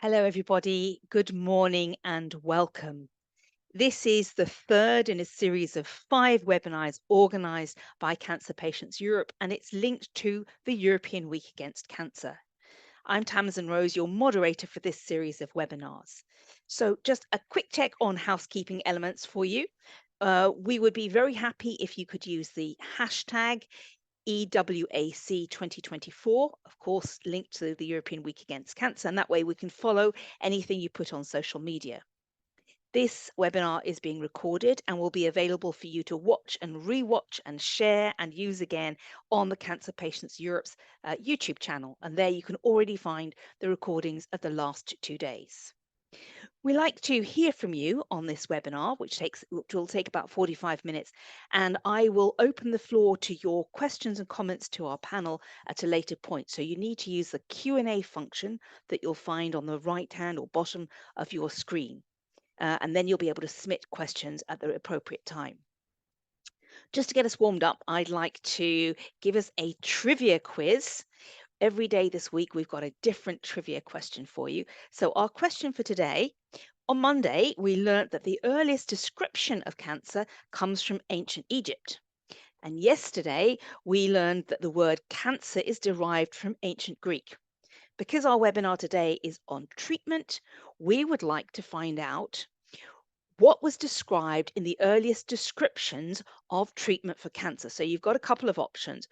Hello, everybody. Good morning and welcome. This is the third in a series of 5 webinars organized by Cancer Patients Europe, and it's linked to the European Week Against Cancer. I'm Tamsin Rose, your moderator for this series of webinars. So, just a quick check on housekeeping elements for you. We would be very happy if you could use the hashtag EWAC 2024, of course, linked to the European Week Against Cancer, and that way we can follow anything you put on social media. This webinar is being recorded and will be available for you to watch and rewatch and share and use again on the Cancer Patients Europe's YouTube channel. And there you can already find the recordings of the last 2 days. We like to hear from you on this webinar, which will take about 45 minutes, and I will open the floor to your questions and comments to our panel at a later point. So you need to use the Q&A function that you'll find on the right-hand or bottom of your screen, and then you'll be able to submit questions at the appropriate time. Just to get us warmed up, I'd like to give us a trivia quiz. Every day this week, we've got a different trivia question for you. So our question for today: on Monday, we learnt that the earliest description of cancer comes from ancient Egypt. And yesterday, we learned that the word cancer is derived from ancient Greek. Because our webinar today is on treatment, we would like to find out what was described in the earliest descriptions of treatment for cancer. So you've got a couple of options.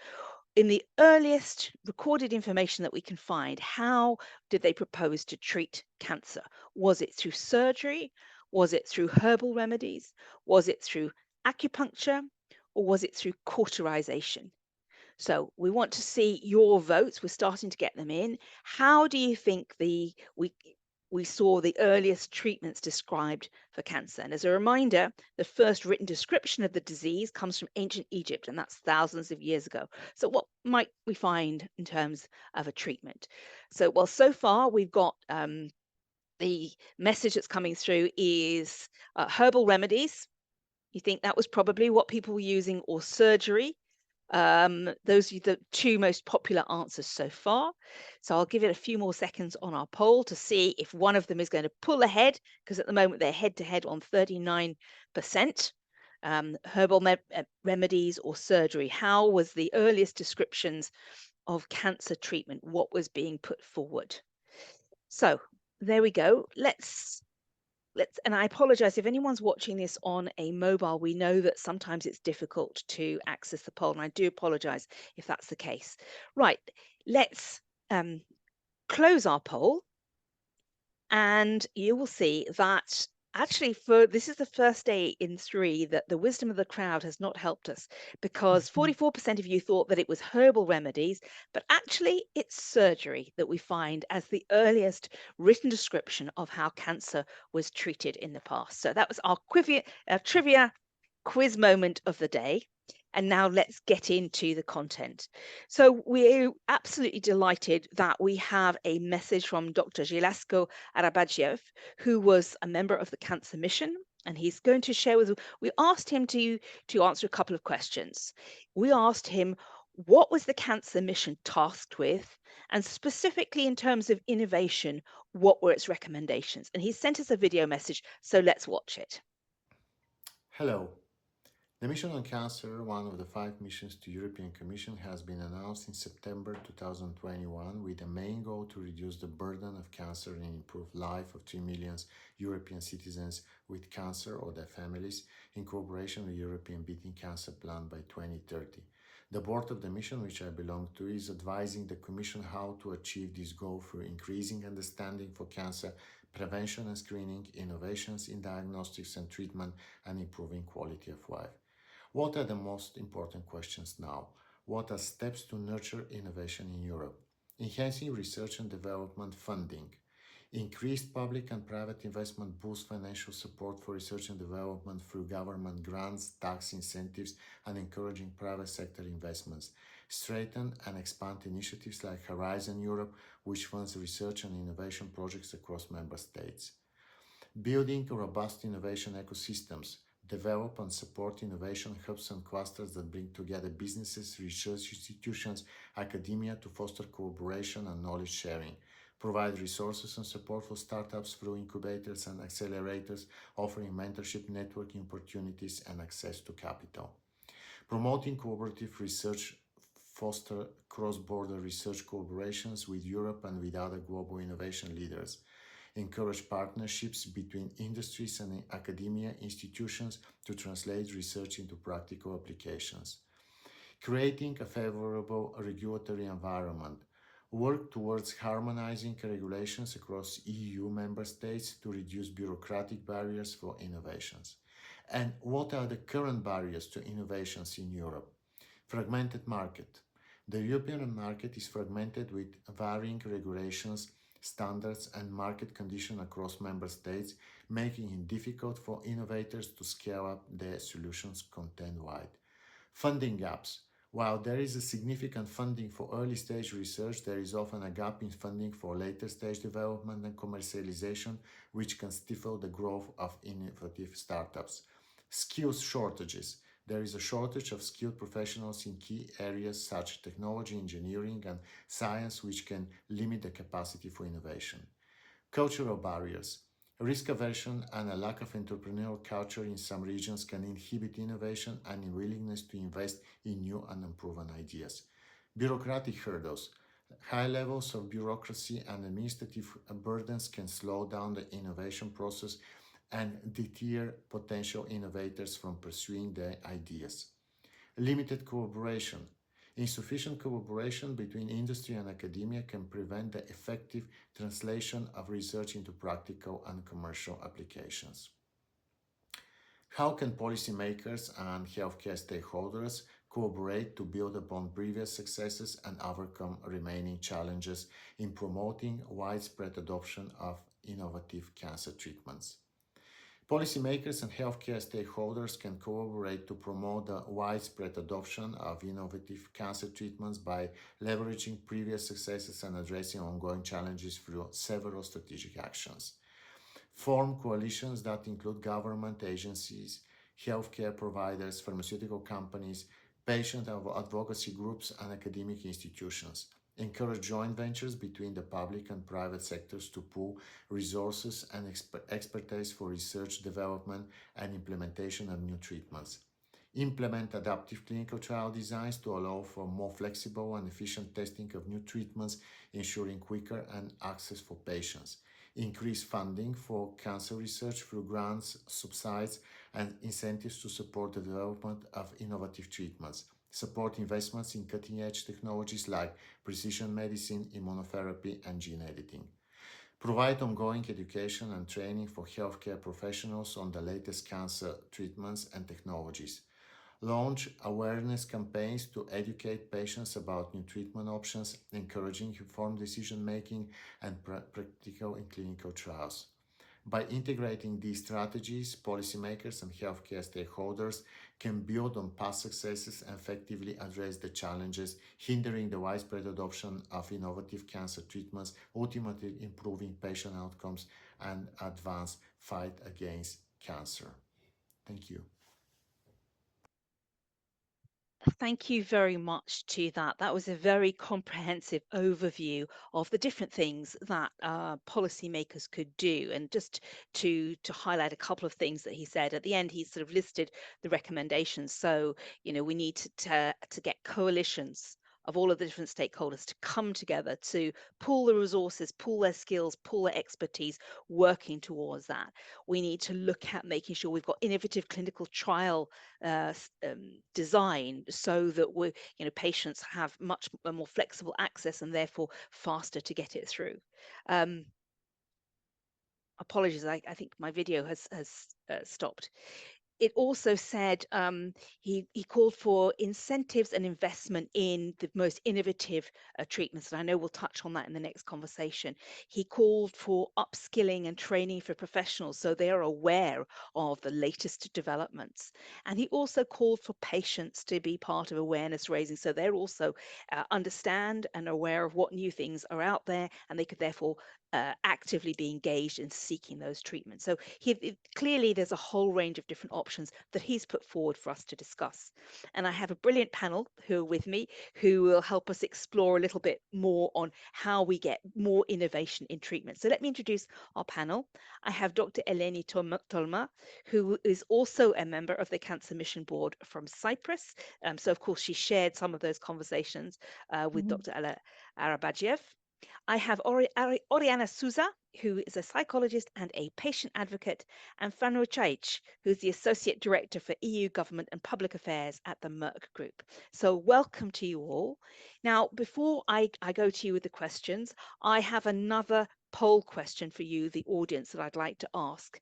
In the earliest recorded information that we can find, how did they propose to treat cancer? Was it through surgery? Was it through herbal remedies? Was it through acupuncture? Or was it through cauterization? So we want to see your votes. We're starting to get them in. How do you think we saw the earliest treatments described for cancer? And as a reminder, the first written description of the disease comes from ancient Egypt, and that's thousands of years ago. So what might we find in terms of a treatment? So, well, so far we've got the message that's coming through is herbal remedies. You think that was probably what people were using, or surgery. Those are the 2 most popular answers so far. So I'll give it a few more seconds on our poll to see if one of them is going to pull ahead, because at the moment they're head to head on 39%. Herbal remedies or surgery. How was the earliest descriptions of cancer treatment? What was being put forward? So there we go. And I apologize if anyone's watching this on a mobile. We know that sometimes it's difficult to access the poll, and I do apologize if that's the case. Right, let's close our poll, and you will see that actually this is the first day in 3 that the wisdom of the crowd has not helped us, because 44% of you thought that it was herbal remedies, but actually it's surgery that we find as the earliest written description of how cancer was treated in the past. So that was our trivia quiz moment of the day. And now let's get into the content. So we're absolutely delighted that we have a message from Dr. Jilasko Arabadziev, who was a member of the Cancer Mission, and he's going to share with us. We asked him to answer a couple of questions. We asked him, what was the Cancer Mission tasked with? And specifically in terms of innovation, what were its recommendations? And he sent us a video message, so let's watch it. Hello. The mission on cancer, one of the 5 missions to European Commission, has been announced in September 2021 with the main goal to reduce the burden of cancer and improve life of 3 million European citizens with cancer or their families in cooperation with the European Beating Cancer Plan by 2030. The board of the mission, which I belong to, is advising the Commission how to achieve this goal through increasing understanding for cancer prevention and screening, innovations in diagnostics and treatment, and improving quality of life. What are the most important questions now? What are steps to nurture innovation in Europe? Enhancing research and development funding. Increased public and private investment boosts financial support for research and development through government grants, tax incentives, and encouraging private sector investments. Strengthen and expand initiatives like Horizon Europe, which funds research and innovation projects across member states. Building robust innovation ecosystems. Develop and support innovation hubs and clusters that bring together businesses, research institutions, academia to foster cooperation and knowledge sharing. provide resources and support for startups through incubators and accelerators, offering mentorship, networking opportunities, and access to capital. Promoting cooperative research, foster cross-border research collaborations with Europe and with other global innovation leaders, encourage partnerships between industries and academia institutions to translate research into practical applications, creating a favorable regulatory environment, work towards harmonizing regulations across EU member states to reduce bureaucratic barriers for innovations. And what are the current barriers to innovations in Europe? Fragmented market. The European market is fragmented with varying regulations, standards, and market conditions across member states, making it difficult for innovators to scale up their solutions content-wide. Funding gaps. While there is a significant funding for early stage research, there is often a gap in funding for later stage development and commercialization, which can stifle the growth of innovative startups. Skills shortages. There is a shortage of skilled professionals in key areas such as technology, engineering, and science, which can limit the capacity for innovation. Cultural barriers. Risk aversion and a lack of entrepreneurial culture in some regions can inhibit innovation and willingness to invest in new and unproven ideas. Bureaucratic hurdles. High levels of bureaucracy and administrative burdens can slow down the innovation process and deter potential innovators from pursuing their ideas. Limited collaboration. Insufficient collaboration between industry and academia can prevent the effective translation of research into practical and commercial applications. How can policymakers and healthcare stakeholders cooperate to build upon previous successes and overcome remaining challenges in promoting widespread adoption of innovative cancer treatments? Policymakers and healthcare stakeholders can collaborate to promote the widespread adoption of innovative cancer treatments by leveraging previous successes and addressing ongoing challenges through several strategic actions. Form coalitions that include government agencies, healthcare providers, pharmaceutical companies, patient advocacy groups, and academic institutions. Encourage joint ventures between the public and private sectors to pool resources and expertise for research, development, and implementation of new treatments. Implement adaptive clinical trial designs to allow for more flexible and efficient testing of new treatments, ensuring quicker and access for patients. Increase funding for cancer research through grants, subsidies, and incentives to support the development of innovative treatments. Support investments in cutting-edge technologies like precision medicine, immunotherapy, and gene editing. Provide ongoing education and training for healthcare professionals on the latest cancer treatments and technologies. Launch awareness campaigns to educate patients about new treatment options, encouraging informed decision making and practical and clinical trials. By integrating these strategies, policymakers and healthcare stakeholders can build on past successes and effectively address the challenges hindering the widespread adoption of innovative cancer treatments, ultimately improving patient outcomes and advance fight against cancer. Thank you. Thank you very much to that. That was a very comprehensive overview of the different things that policymakers could do. And just to highlight a couple of things that he said at the end, he sort of listed the recommendations. So, we need to get coalitions of all of the different stakeholders to come together to pool the resources, pool their skills, pool their expertise, working towards that. We need to look at making sure we've got innovative clinical trial design so that patients have much more flexible access and therefore faster to get it through. Um, Apologies, I think my video has stopped. It also said he called for incentives and investment in the most innovative treatments, and I know we'll touch on that in the next conversation. He called for upskilling and training for professionals so they are aware of the latest developments. And he also called for patients to be part of awareness raising so they're also understand and aware of what new things are out there, and they could therefore actively be engaged in seeking those treatments. So clearly there's a whole range of different options that he's put forward for us to discuss. And I have a brilliant panel who are with me who will help us explore a little bit more on how we get more innovation in treatment. So let me introduce our panel. I have Dr. Eleni Tolma, who is also a member of the Cancer Mission Board from Cyprus. So of course she shared some of those conversations with Mhm. Dr. Arabadziev. I have Oriana Souza, who is a psychologist and a patient advocate, and Fanu Chaic, who's the Associate Director for EU Government and Public Affairs at the Merck Group. So welcome to you all. Now, before I go to you with the questions, I have another poll question for you, the audience, that I'd like to ask.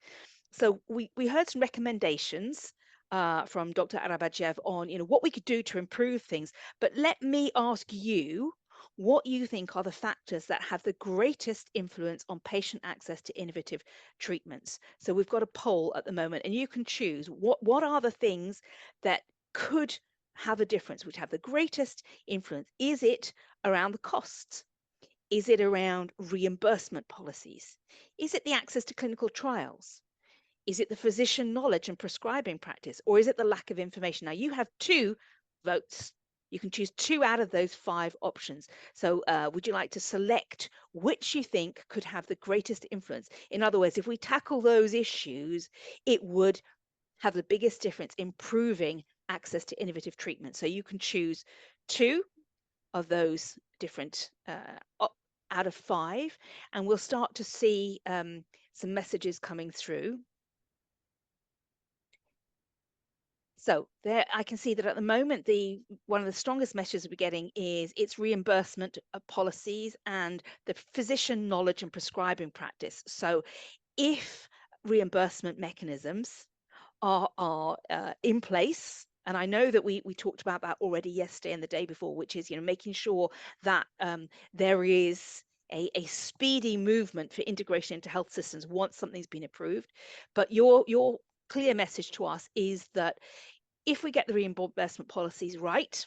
So we heard some recommendations from Dr. Arabadziev on what we could do to improve things, but let me ask you what you think are the factors that have the greatest influence on patient access to innovative treatments. So we've got a poll at the moment, and you can choose what are the things that could have a difference, which have the greatest influence. Is it around the costs? Is it around reimbursement policies? Is it the access to clinical trials? Is it the physician knowledge and prescribing practice, or is it the lack of information? Now, you have 2 votes. You can choose 2 out of those 5 options. So would you like to select which you think could have the greatest influence? In other words, if we tackle those issues, it would have the biggest difference improving access to innovative treatment. So you can choose 2 of those different out of 5, and we'll start to see some messages coming through. So there, I can see that at the moment, one of the strongest messages we're getting is its reimbursement policies and the physician knowledge and prescribing practice. So if reimbursement mechanisms are in place, and I know that we talked about that already yesterday and the day before, which is making sure that there is a speedy movement for integration into health systems once something's been approved. But your clear message to us is that if we get the reimbursement policies right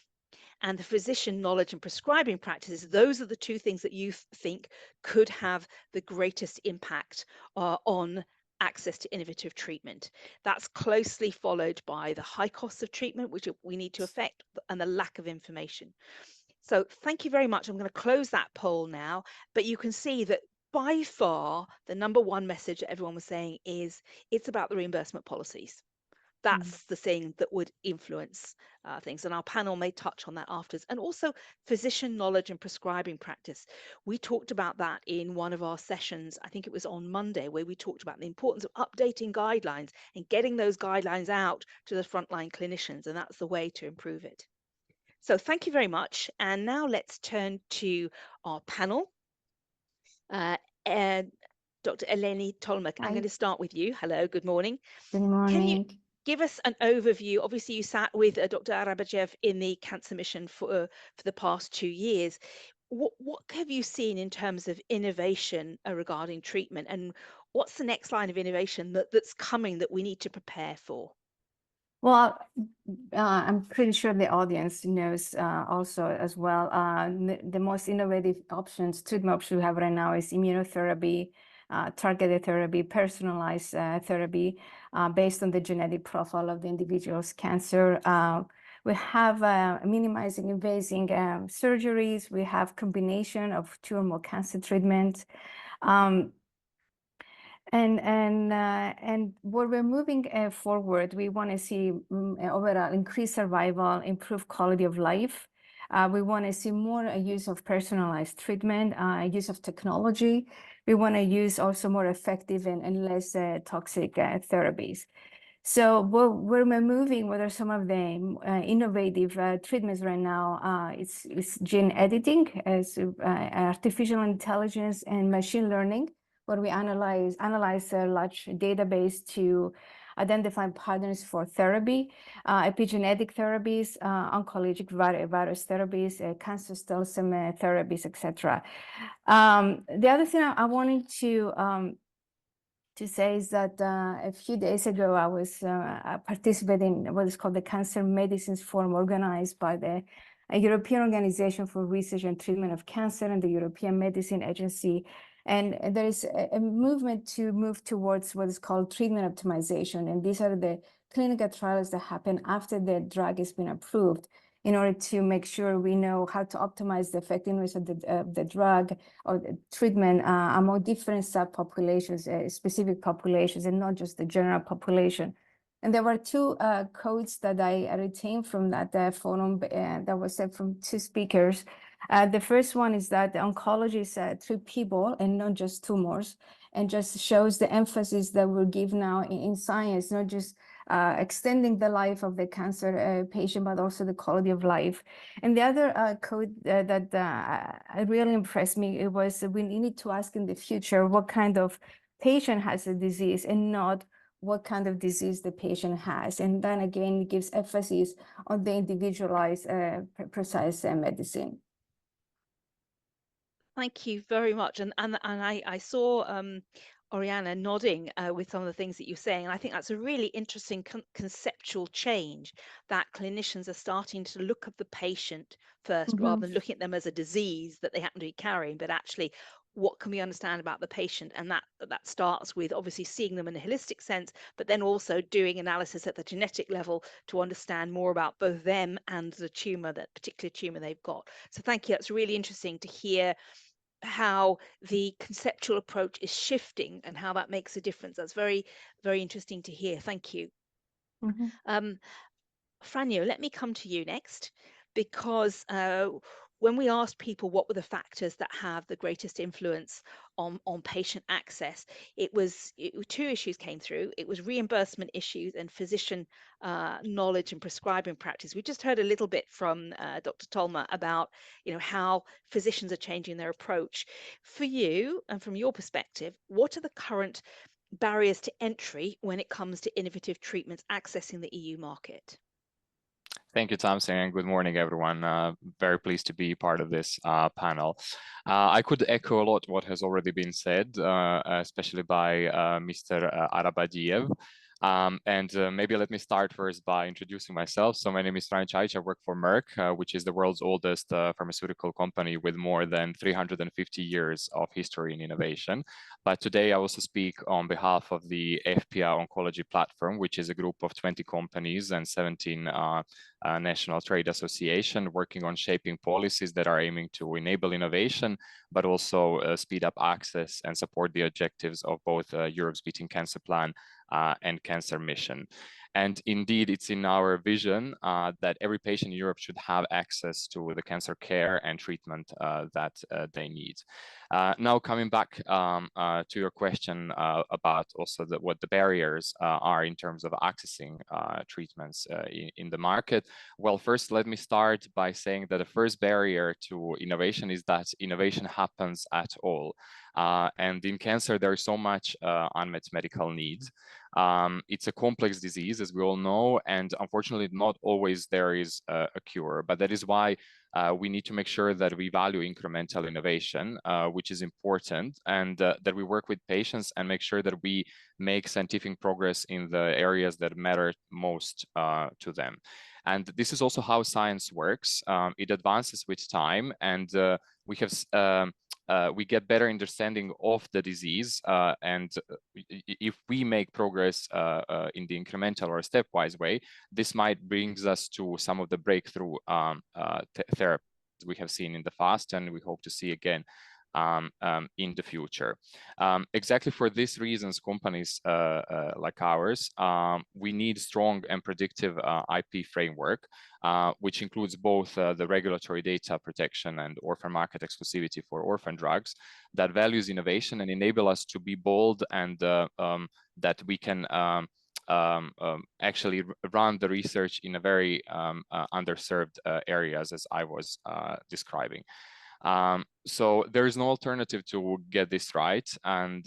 and the physician knowledge and prescribing practices, those are the 2 things that you think could have the greatest impact on access to innovative treatment. That's closely followed by the high costs of treatment, which we need to affect, and the lack of information. So thank you very much. I'm going to close that poll now, but you can see that by far the number 1 message that everyone was saying is it's about the reimbursement policies. That's the thing that would influence things. And our panel may touch on that afterwards. And also physician knowledge and prescribing practice. We talked about that in one of our sessions, I think it was on Monday, where we talked about the importance of updating guidelines and getting those guidelines out to the frontline clinicians. And that's the way to improve it. So thank you very much. And now let's turn to our panel. And Dr. Eleni Tolmak, I'm Hi, going to start with you. Hello, good morning. good Can you morning. give us an overview? Obviously, you sat with Dr. Arabadziev in the Cancer Mission for the past 2 years. What have you seen in terms of innovation regarding treatment, and what's the next line of innovation that's coming that we need to prepare for? Well, I'm pretty sure the audience knows also as well. The most innovative treatment options we have right now is immunotherapy, targeted therapy, personalized therapy based on the genetic profile of the individual's cancer. We have minimizing invasive surgeries. We have combination of 2 or more cancer treatments. And what we're moving forward, we want to see overall increased survival, improved quality of life. We want to see more use of personalized treatment, use of technology. We want to use also more effective and less toxic therapies. So we're moving, what are some of the innovative treatments right now? It's gene editing, as artificial intelligence and machine learning, where we analyze a large database to identify patterns for therapy, epigenetic therapies, oncologic virus therapies, cancer stem cell therapies, etc. The other thing I wanted to say is that a few days ago, I was participating in what is called the Cancer Medicines Forum, organized by the European Organization for Research and Treatment of Cancer and the European Medicine Agency. And there is a movement to move towards what is called treatment optimization. And these are the clinical trials that happen after the drug has been approved in order to make sure we know how to optimize the effectiveness of the drug or the treatment among different subpopulations, specific populations, and not just the general population. And there were two quotes that I retained from that forum that was said from two speakers. The first one is that oncology is treat people and not just tumors, and just shows the emphasis that we'll give now in science, not just extending the life of the cancer patient, but also the quality of life. And the other quote that really impressed me, it was we need to ask in the future what kind of patient has a disease and not what kind of disease the patient has. And then again, it gives emphasis on the individualized, precise medicine. Thank you very much. And I saw Oriana nodding with some of the things that you're saying. And I think that's a really interesting conceptual change, that clinicians are starting to look at the patient first, rather than looking at them as a disease that they happen to be carrying, but actually what can we understand about the patient? And that starts with obviously seeing them in a holistic sense, but then also doing analysis at the genetic level to understand more about both them and the tumor, that particular tumor they've got. So thank you. That's really interesting to hear how the conceptual approach is shifting and how that makes a difference. That's very, very interesting to hear. Thank you. Franjo, let me come to you next, because when we asked people what were the factors that have the greatest influence on patient access, two issues came through. It was reimbursement issues and physician knowledge and prescribing practice. We just heard a little bit from Dr. Tolma about how physicians are changing their approach. For you and from your perspective, what are the current barriers to entry when it comes to innovative treatments accessing the EU market? Thank you, Thompson, and good morning, everyone. Very pleased to be part of this panel. I could echo a lot what has already been said, especially by Mr. Arabadiev. Maybe let me start first by introducing myself. So my name is Franjo Čajić. I work for Merck, which is the world's oldest pharmaceutical company with more than 350 years of history in innovation. But today I also speak on behalf of the FPA Oncology platform, which is a group of 20 companies and 17 national trade association working on shaping policies that are aiming to enable innovation, but also speed up access and support the objectives of both Europe's Beating Cancer Plan and Cancer Mission. And indeed, it's in our vision that every patient in Europe should have access to the cancer care and treatment that they need. Now, coming back to your question about also what the barriers are in terms of accessing treatments in the market. Well, first, let me start by saying that the first barrier to innovation is that innovation happens at all. And in cancer, there is so much unmet medical needs. It's a complex disease, as we all know, and unfortunately, not always there is a cure. But that is why we need to make sure that we value incremental innovation, which is important, and that we work with patients and make sure that we make scientific progress in the areas that matter most to them. And this is also how science works. It advances with time, and we get better understanding of the disease, and if we make progress in the incremental or stepwise way, this might bring us to some of the breakthrough therapies we have seen in the past, and we hope to see again in the future. Exactly for these reasons, companies like ours, we need strong and predictive IP framework, which includes both the regulatory data protection and orphan market exclusivity for orphan drugs that values innovation and enable us to be bold, and that we can actually run the research in a very underserved areas, as I was describing. So there is no alternative to get this right, and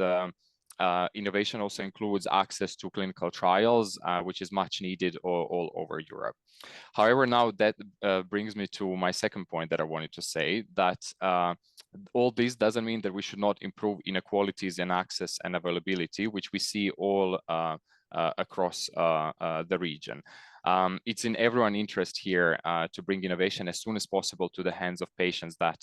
innovation also includes access to clinical trials, which is much needed all over Europe. However, now that brings me to my second point that I wanted to say, that all this doesn't mean that we should not improve inequalities in access and availability, which we see all across the region. It's in everyone's interest here to bring innovation as soon as possible to the hands of patients that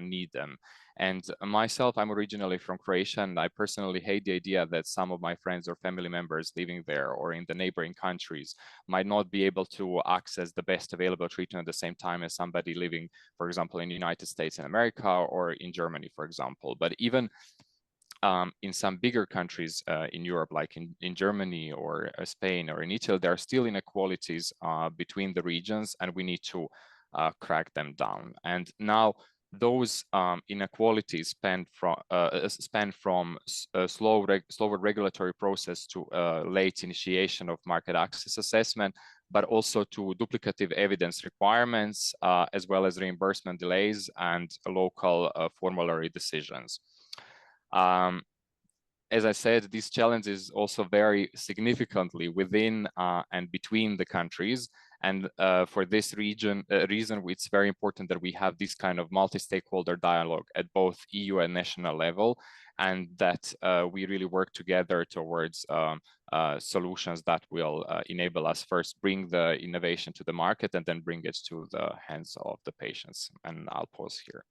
need them. And myself, I'm originally from Croatia, and I personally hate the idea that some of my friends or family members living there or in the neighboring countries might not be able to access the best available treatment at the same time as somebody living, for example, in the United States and America or in Germany, for example. But even in some bigger countries in Europe, like in Germany or Spain or in Italy, there are still inequalities between the regions, and we need to crack them down. And now those inequalities span from slower regulatory process to late initiation of market access assessment, but also to duplicative evidence requirements, as well as reimbursement delays and local formulary decisions. As I said, these challenges also vary significantly within and between the countries. And for this reason, it's very important that we have this kind of multi-stakeholder dialogue at both EU and national level, and that we really work together towards solutions that will enable us first bring the innovation to the market and then bring it to the hands of the patients. And I'll pause here.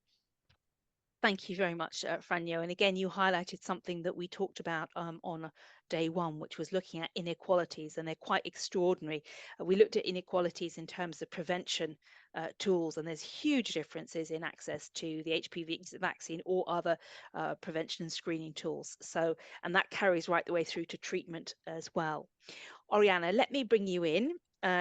Thank you very much, Franjo. And again, you highlighted something that we talked about on day one, which was looking at inequalities, and they're quite extraordinary. We looked at inequalities in terms of prevention tools, and there's huge differences in access to the HPV vaccine or other prevention and screening tools. So, and that carries right the way through to treatment as well. Oriana, let me bring you in.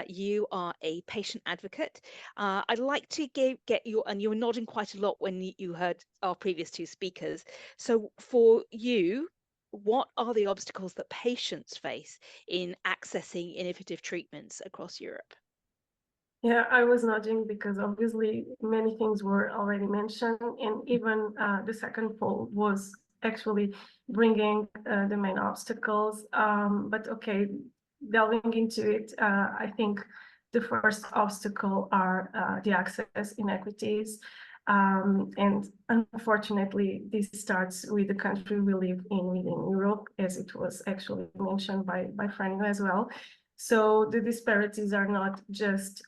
You are a patient advocate. I'd like to get your, and you were nodding quite a lot when you heard our previous two speakers. So for you, what are the obstacles that patients face in accessing innovative treatments across Europe? Yeah, I was nodding because obviously many things were already mentioned, and even the second poll was actually bringing the main obstacles. But okay, delving into it, I think the first obstacle are the access inequities. And unfortunately, this starts with the country we live in within Europe, as it was actually mentioned by Franjo as well. So the disparities are not just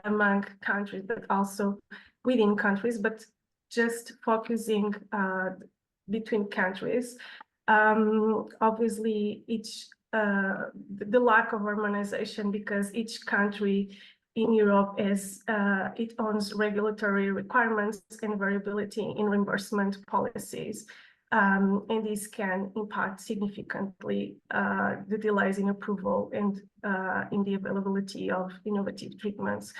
among countries, but also within countries, but just focusing between countries. Obviously, the lack of harmonization, because each country in Europe is it owns regulatory requirements and variability in reimbursement policies. And this can impact significantly the delays in approval and in the availability of innovative treatments.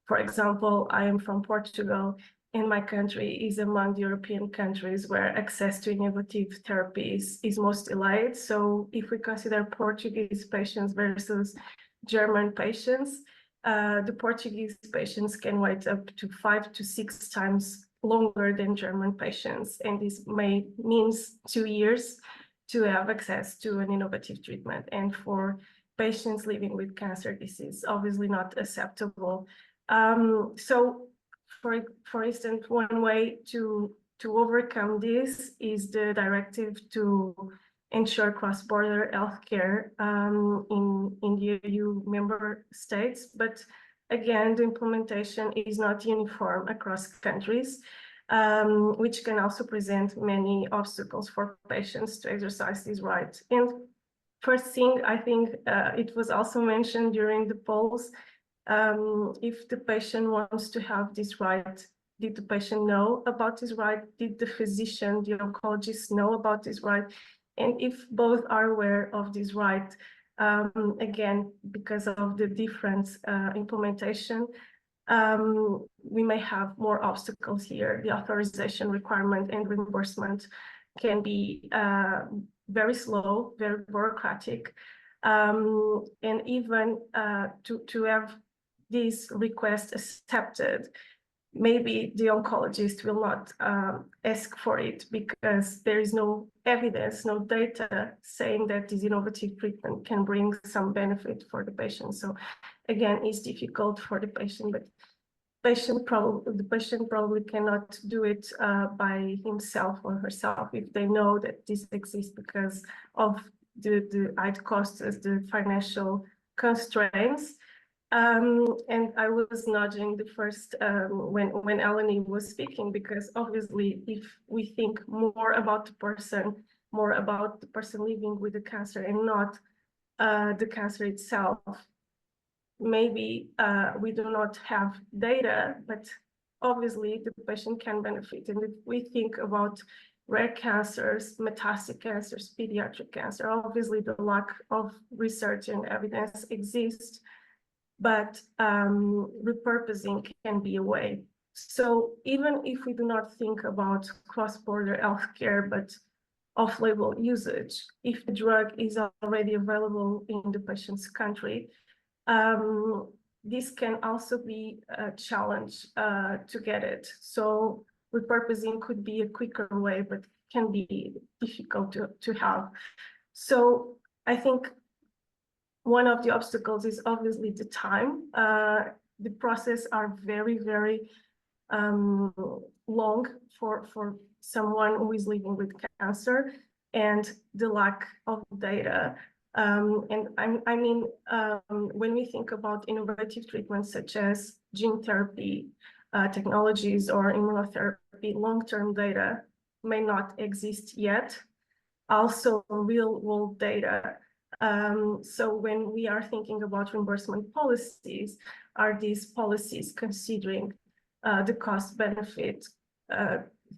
For example, I am from Portugal, and my country is among the European countries where access to innovative therapies is most delayed. So if we consider Portuguese patients versus German patients, the Portuguese patients can wait up to 5 to 6 times longer than German patients, and this means 2 years to have access to an innovative treatment. And for patients living with cancer, this is obviously not acceptable. So, for instance, one way to overcome this is the directive to ensure cross-border healthcare in the EU member states. But again, the implementation is not uniform across countries, which can also present many obstacles for patients to exercise this right. And first thing, I think it was also mentioned during the polls, if the patient wants to have this right, did the patient know about this right? Did the physician, the oncologist know about this right? And if both are aware of this right, again, because of the different implementation, we may have more obstacles here. The authorization requirement and reimbursement can be very slow, very bureaucratic, and even to have this request accepted, maybe the oncologist will not ask for it because there is no evidence, no data saying that this innovative treatment can bring some benefit for the patient. So again, it's difficult for the patient, but the patient probably cannot do it by himself or herself if they know that this exists because of the high costs, the financial constraints. And I was nudging the first when Eleni was speaking, because obviously if we think more about the person living with the cancer and not the cancer itself, maybe we do not have data, but obviously the patient can benefit. And if we think about rare cancers, metastatic cancers, pediatric cancer, obviously the lack of research and evidence exists, but repurposing can be a way. So even if we do not think about cross-border healthcare, but off-label usage, if the drug is already available in the patient's country, this can also be a challenge to get it. So repurposing could be a quicker way, but can be difficult to have. So I think one of the obstacles is obviously the time. The process are very, very long for someone who is living with cancer, and the lack of data. And I mean, when we think about innovative treatments such as gene therapy technologies or immunotherapy, long-term data may not exist yet. Also, real-world data. So when we are thinking about reimbursement policies, are these policies considering the cost benefit,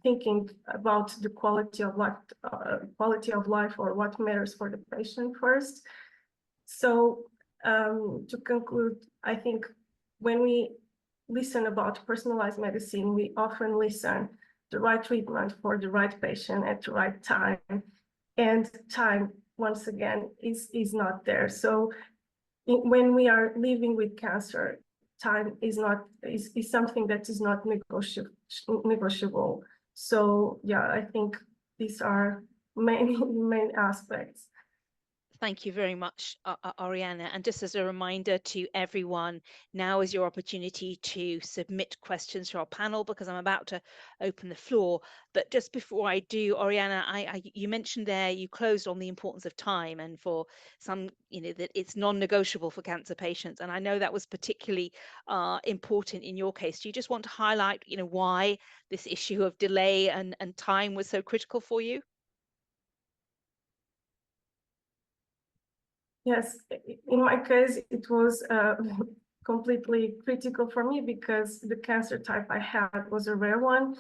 thinking about the quality of life or what matters for the patient first? So to conclude, I think when we listen about personalized medicine, we often listen the right treatment for the right patient at the right time, and time, once again, is not there. So when we are living with cancer, time is something that is not negotiable. So yeah, I think these are main aspects. Thank you very much, Oriana. And just as a reminder to everyone, now is your opportunity to submit questions to our panel, because I'm about to open the floor. But just before I do, Oriana, you mentioned there, you closed on the importance of time, and for some, that it's non-negotiable for cancer patients. And I know that was particularly important in your case. Do you just want to highlight, why this issue of delay and time was so critical for you? Yes, in my case, it was completely critical for me because the cancer type I had was a rare one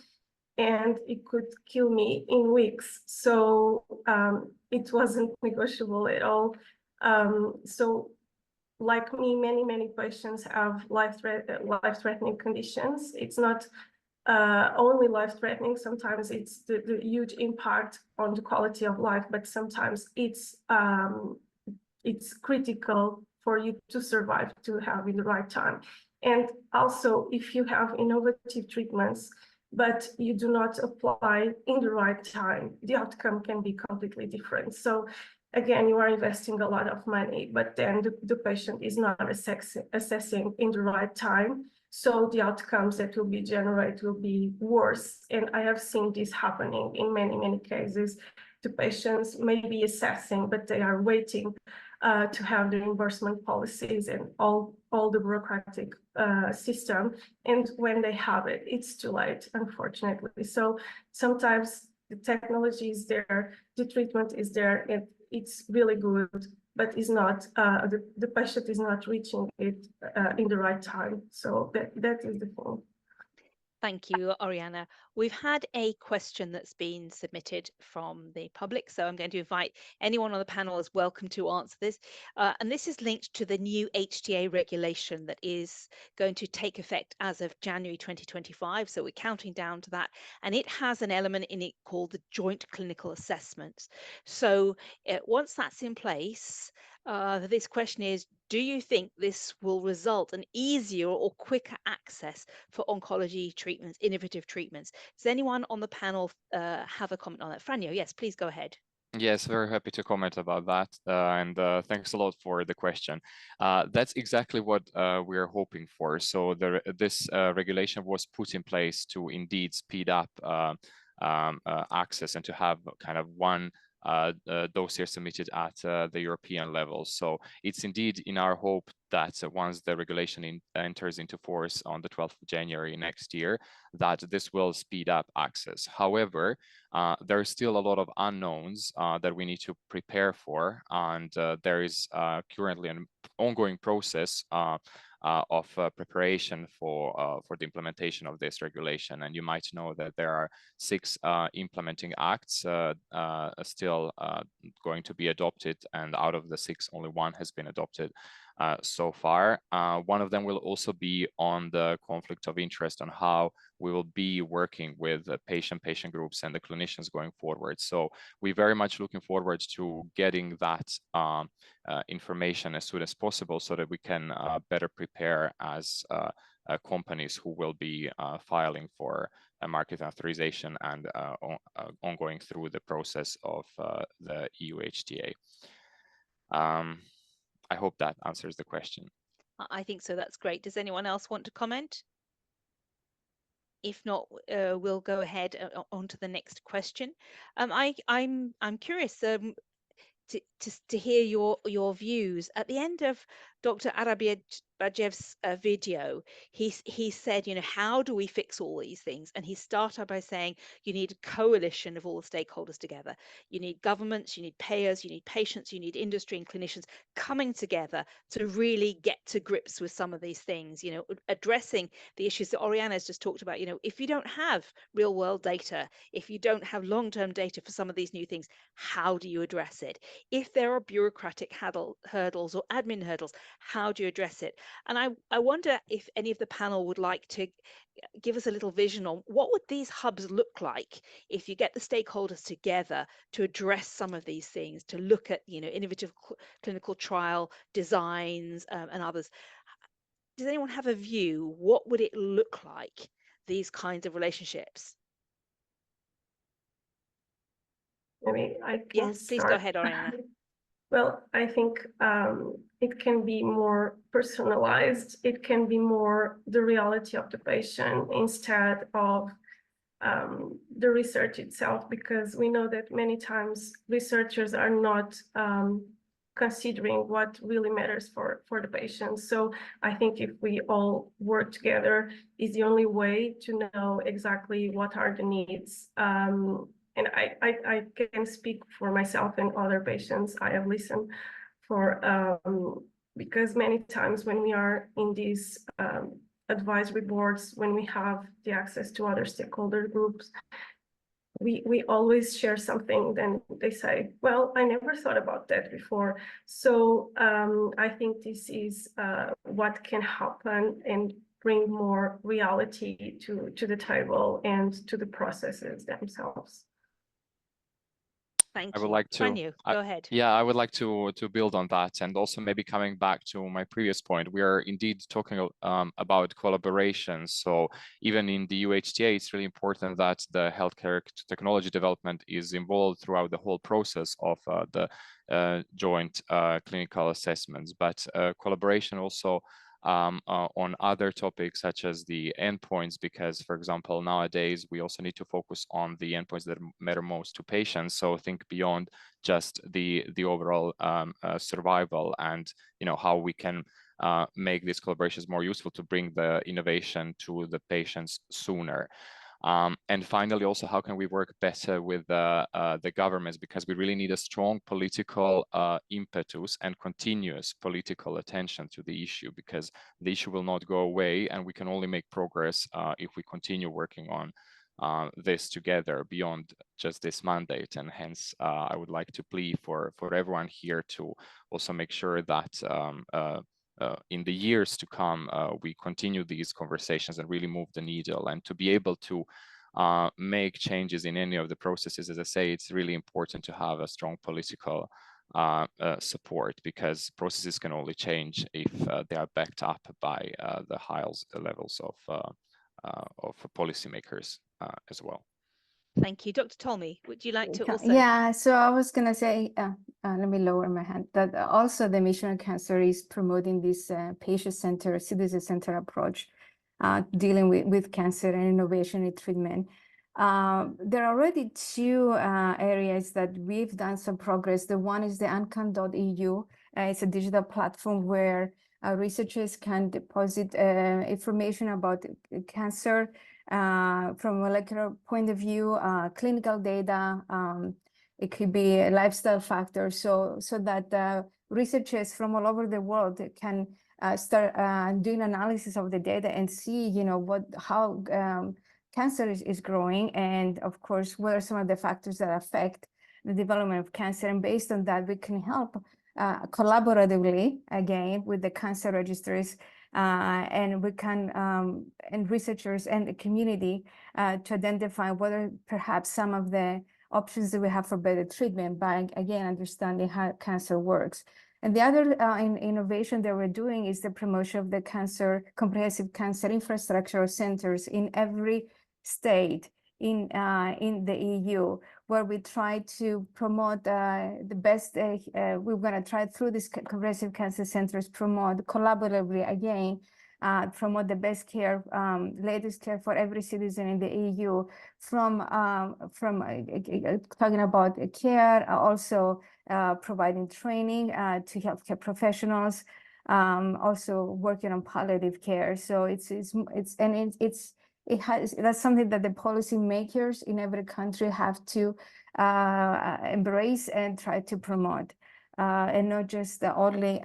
and it could kill me in weeks. So it wasn't negotiable at all. So like me, many patients have life-threatening conditions. It's not only life-threatening. Sometimes it's the huge impact on the quality of life, but sometimes it's critical for you to survive, to have in the right time. And also, if you have innovative treatments, but you do not apply in the right time, the outcome can be completely different. So again, you are investing a lot of money, but then the patient is not assessing in the right time. So the outcomes that will be generated will be worse. And I have seen this happening in many cases. The patients may be assessing, but they are waiting to have the reimbursement policies and all the bureaucratic system. And when they have it, it's too late, unfortunately. So sometimes the technology is there, the treatment is there, and it's really good, but is not the patient is not reaching it in the right time. So that is the point. Thank you, Oriana. We've had a question that's been submitted from the public, so I'm going to invite anyone on the panel is welcome to answer this. And this is linked to the new HTA regulation that is going to take effect as of January 2025. So we're counting down to that. And it has an element in it called the joint clinical assessments. So once that's in place, this question is, do you think this will result in easier or quicker access for oncology treatments, innovative treatments? Does anyone on the panel have a comment on that? Franjo, yes, please go ahead. Yes, very happy to comment about that. And thanks a lot for the question. That's exactly what we are hoping for. So this regulation was put in place to indeed speed up access and to have kind of one dossier submitted at the European level. So it's indeed in our hope that once the regulation enters into force on the 12th of January next year, that this will speed up access. However, there is still a lot of unknowns that we need to prepare for, and there is currently an ongoing process of preparation for the implementation of this regulation. And you might know that there are 6 implementing acts still going to be adopted, and out of the 6, only 1 has been adopted so far. One of them will also be on the conflict of interest, on how we will be working with the patient groups and the clinicians going forward. So we're very much looking forward to getting that information as soon as possible, so that we can better prepare as companies who will be filing for a market authorization and ongoing through the process of the EU HTA. I hope that answers the question. I think so. That's great. Does anyone else want to comment? If not, we'll go ahead on to the next question. I'm curious to hear your views. At the end of Dr. Arabiajev's video, he said, you know, how do we fix all these things? And he started by saying you need a coalition of all the stakeholders together. You need governments, you need payers, you need patients, you need industry and clinicians coming together to really get to grips with some of these things, you know, addressing the issues that Oriana has just talked about. You know, if you don't have real world data, if you don't have long-term data for some of these new things, how do you address it? If there are bureaucratic hurdles or admin hurdles, how do you address it? And I wonder if any of the panel would like to give us a little vision on what would these hubs look like if you get the stakeholders together to address some of these things, to look at, you know, innovative clinical trial designs and others. Does anyone have a view? What would it look like, these kinds of relationships? Maybe I can Yes, start. please go ahead, Oriana. Well, I think it can be more personalized. It can be more the reality of the patient instead of the research itself, because we know that many times researchers are not considering what really matters for the patient. So I think if we all work together is the only way to know exactly what are the needs. And I can speak for myself and other patients I have listened for, because many times when we are in these advisory boards, when we have the access to other stakeholder groups, we always share something, then they say, well, I never thought about that before. So I think this is what can happen and bring more reality to the table and to the processes themselves. Thank I would you. like to go ahead. Yeah, I would like to build on that, and also maybe coming back to my previous point. We are indeed talking about collaboration. So even in the UHTA, it's really important that the healthcare technology development is involved throughout the whole process of the joint clinical assessments. But collaboration also on other topics such as the endpoints, because, for example, nowadays we also need to focus on the endpoints that matter most to patients. So think beyond just the overall survival, and you know how we can make these collaborations more useful to bring the innovation to the patients sooner. And finally, also, how can we work better with the governments, because we really need a strong political impetus and continuous political attention to the issue, because the issue will not go away, and we can only make progress if we continue working on this together beyond just this mandate. And hence, I would like to plead for everyone here to also make sure that in the years to come, we continue these conversations and really move the needle. And to be able to make changes in any of the processes, as I say, it's really important to have a strong political support, because processes can only change if they are backed up by the highest levels of policymakers as well. Thank you. Dr. Tolmi, would you like to also? Yeah, so I was going to say, let me lower my hand, that also the Mission on Cancer is promoting this patient-centered, citizen-centered approach, dealing with cancer and innovation in treatment. There are already two areas that we've done some progress. The one is the uncan.eu. It's a digital platform where researchers can deposit information about cancer from a molecular point of view, clinical data. It could be lifestyle factors, so that researchers from all over the world can start doing analysis of the data and see, how cancer is growing, and of course, what are some of the factors that affect the development of cancer. And based on that, we can help collaboratively, again, with the cancer registries, and we can, and researchers and the community to identify whether perhaps some of the options that we have for better treatment by, again, understanding how cancer works. And the other innovation that we're doing is the promotion of the comprehensive cancer infrastructure centers in every state in the EU, where we try to promote the best. We're going to try through these comprehensive cancer centers, promote collaboratively, again, promote the best care, latest care for every citizen in the EU, from talking about care, also providing training to healthcare professionals, also working on palliative care. So that's something that the policymakers in every country have to embrace and try to promote, and not just only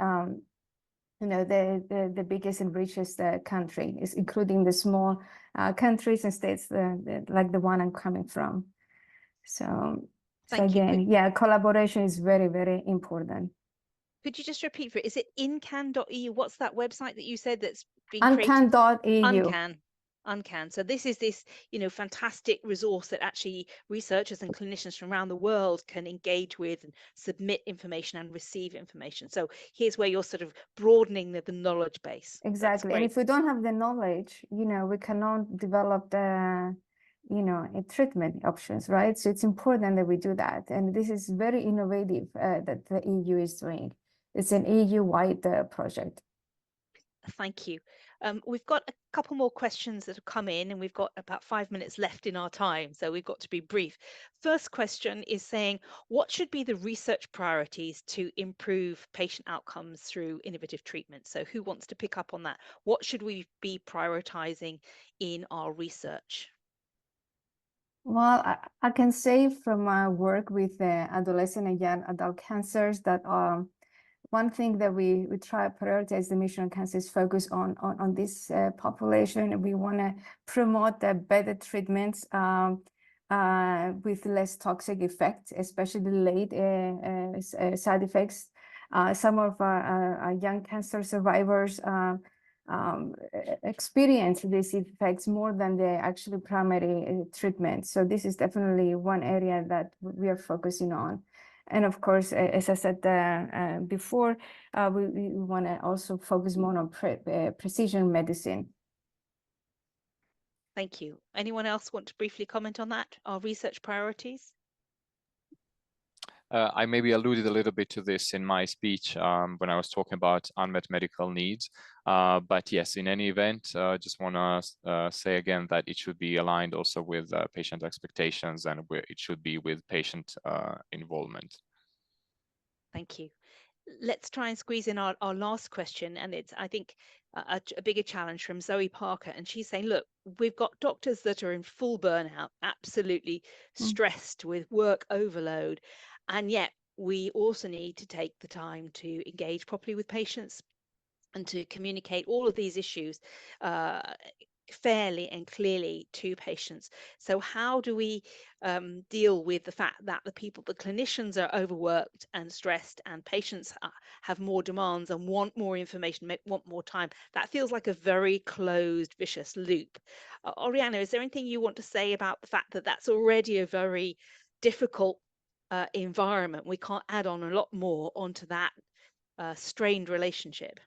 the biggest and richest country, is including the small countries and states like the one I'm coming from. So again, yeah, collaboration is very, very important. Could you just repeat for it? Is it incan.eu? What's that website that you said that's being created? Uncan.eu. Uncan. So this is this, fantastic resource that actually researchers and clinicians from around the world can engage with and submit information and receive information. So here's where you're sort of broadening the knowledge base. Exactly. And if we don't have the knowledge, we cannot develop the, treatment options, right? So it's important that we do that. And this is very innovative that the EU is doing. It's an EU-wide project. Thank you. We've got a couple more questions that have come in, and we've got about 5 minutes left in our time, so we've got to be brief. First question is saying, what should be the research priorities to improve patient outcomes through innovative treatment? So who wants to pick up on that? What should we be prioritizing in our research? Well, I can say from my work with adolescent and young adult cancers that one thing that we try to prioritize the mission on cancer is focus on this population. We want to promote the better treatments with less toxic effects, especially late side effects. Some of our young cancer survivors experience these effects more than the actually primary treatment. So this is definitely one area that we are focusing on. And of course, as I said before, we want to also focus more on precision medicine. Thank you. Anyone else want to briefly comment on that, our research priorities? I maybe alluded a little bit to this in my speech when I was talking about unmet medical needs. But yes, in any event, just want to say again that it should be aligned also with patient expectations, and it should be with patient involvement. Thank you. Let's try and squeeze in our last question, and it's, I think, a bigger challenge from Zoe Parker, and she's saying, look, we've got doctors that are in full burnout, absolutely stressed with work overload, and yet we also need to take the time to engage properly with patients and to communicate all of these issues fairly and clearly to patients. So how do we deal with the fact that the clinicians are overworked and stressed, and patients have more demands and want more information, want more time? That feels like a very closed, vicious loop. Oriana, is there anything you want to say about the fact that that's already a very difficult environment? We can't add on a lot more onto that strained relationship.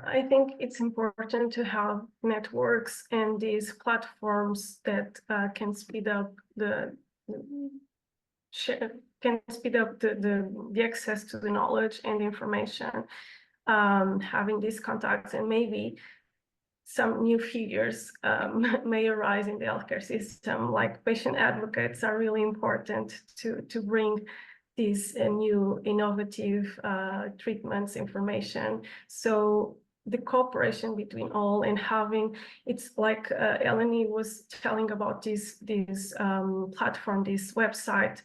I think it's important to have networks and these platforms that can speed up the access to the knowledge and information, having these contacts, and maybe some new figures may arise in the healthcare system, like patient advocates are really important to bring these new innovative treatments information. So the cooperation between all and having, it's like Eleni was telling about this platform, this website.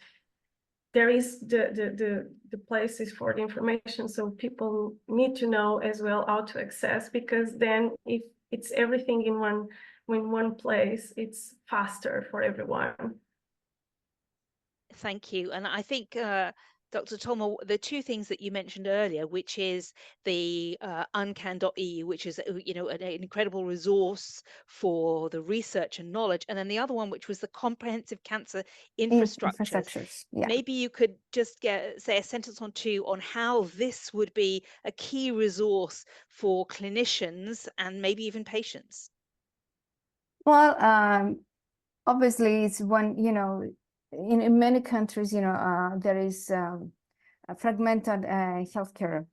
There is the places for the information, so people need to know as well how to access, because then if it's everything in one place, it's faster for everyone. Thank you. And I think, Dr. Tolma, the two things that you mentioned earlier, which is the uncan.eu, which is an incredible resource for the research and knowledge, and then the other one, which was the comprehensive cancer infrastructures. Yeah. Maybe you could just say a sentence or two on how this would be a key resource for clinicians and maybe even patients. Well, obviously, it's one, in many countries, there is a fragmented healthcare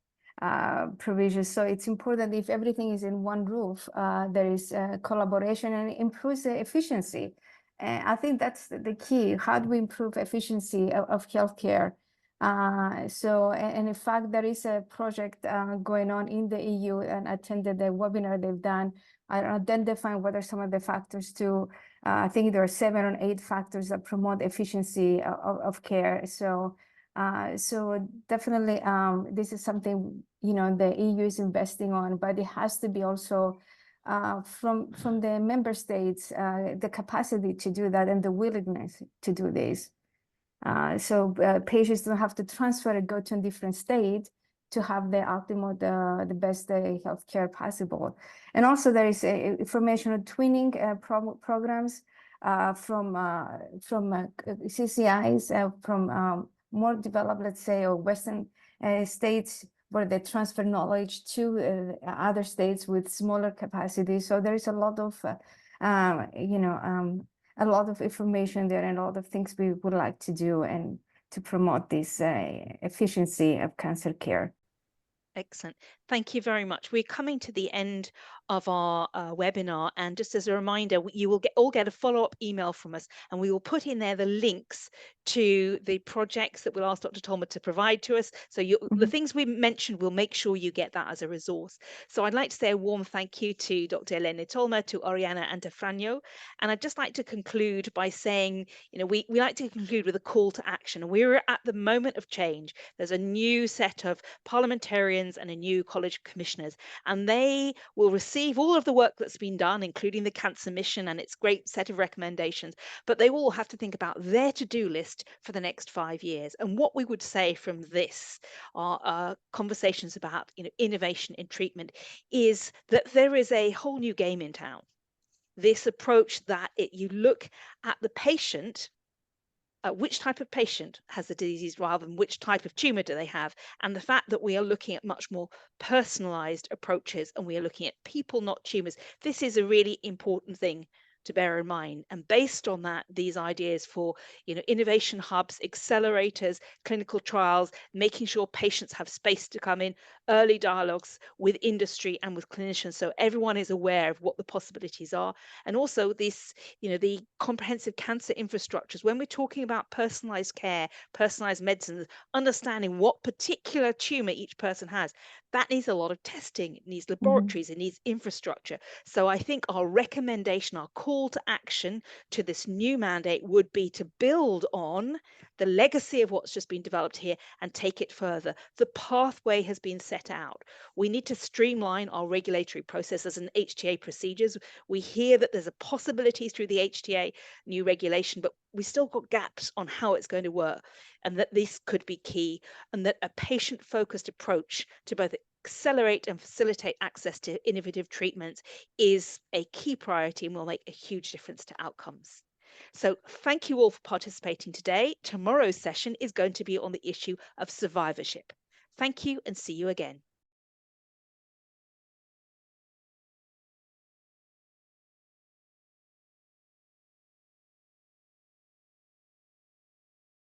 provisions. So it's important, if everything is in one roof, there is collaboration and improves the efficiency. I think that's the key. How do we improve efficiency of healthcare? And in fact, there is a project going on in the EU, and attended the webinar they've done, identifying what are some of the factors to, I think there are 7 or 8 factors that promote efficiency of care. So definitely this is something, the EU is investing on, but it has to be also from the member states, the capacity to do that and the willingness to do this. So patients don't have to transfer and go to a different state to have the optimal, the best healthcare possible. And also there is informational twinning programs from CCIs, from more developed, let's say, or Western states, where they transfer knowledge to other states with smaller capacity. So there is a lot of, a lot of information there, and a lot of things we would like to do and to promote this efficiency of cancer care. Excellent. Thank you very much. We're coming to the end of our webinar, and just as a reminder, you will all get a follow-up email from us, and we will put in there the links to the projects that we'll ask Dr. Tolma to provide to us. So the things we mentioned, we'll make sure you get that as a resource. So I'd like to say a warm thank you to Dr. Eleni Tolma, to Oriana, and to Franjo. And I'd just like to conclude by saying, we like to conclude with a call to action. We're at the moment of change. There's a new set of parliamentarians and a new college of commissioners, and they will receive all of the work that's been done, including the Cancer Mission and its great set of recommendations, but they will have to think about their to-do list for the next 5 years. And what we would say from this, our conversations about innovation in treatment, is that there is a whole new game in town. This approach that you look at the patient, which type of patient has the disease rather than which type of tumor do they have, and the fact that we are looking at much more personalized approaches, and we are looking at people, not tumors. This is a really important thing to bear in mind. And based on that, these ideas for innovation hubs, accelerators, clinical trials, making sure patients have space to come in, early dialogues with industry and with clinicians, so everyone is aware of what the possibilities are. And also this, the comprehensive cancer infrastructures, when we're talking about personalized care, personalized medicines, understanding what particular tumor each person has, that needs a lot of testing, it needs laboratories, it needs infrastructure. So I think our recommendation, our call to action to this new mandate would be to build on the legacy of what's just been developed here and take it further. The pathway has been set out. We need to streamline our regulatory processes and HTA procedures. We hear that there's a possibility through the HTA new regulation, but we still got gaps on how it's going to work, and that this could be key, and that a patient-focused approach to both accelerate and facilitate access to innovative treatments is a key priority and will make a huge difference to outcomes. So thank you all for participating today. Tomorrow's session is going to be on the issue of survivorship. Thank you, and see you again.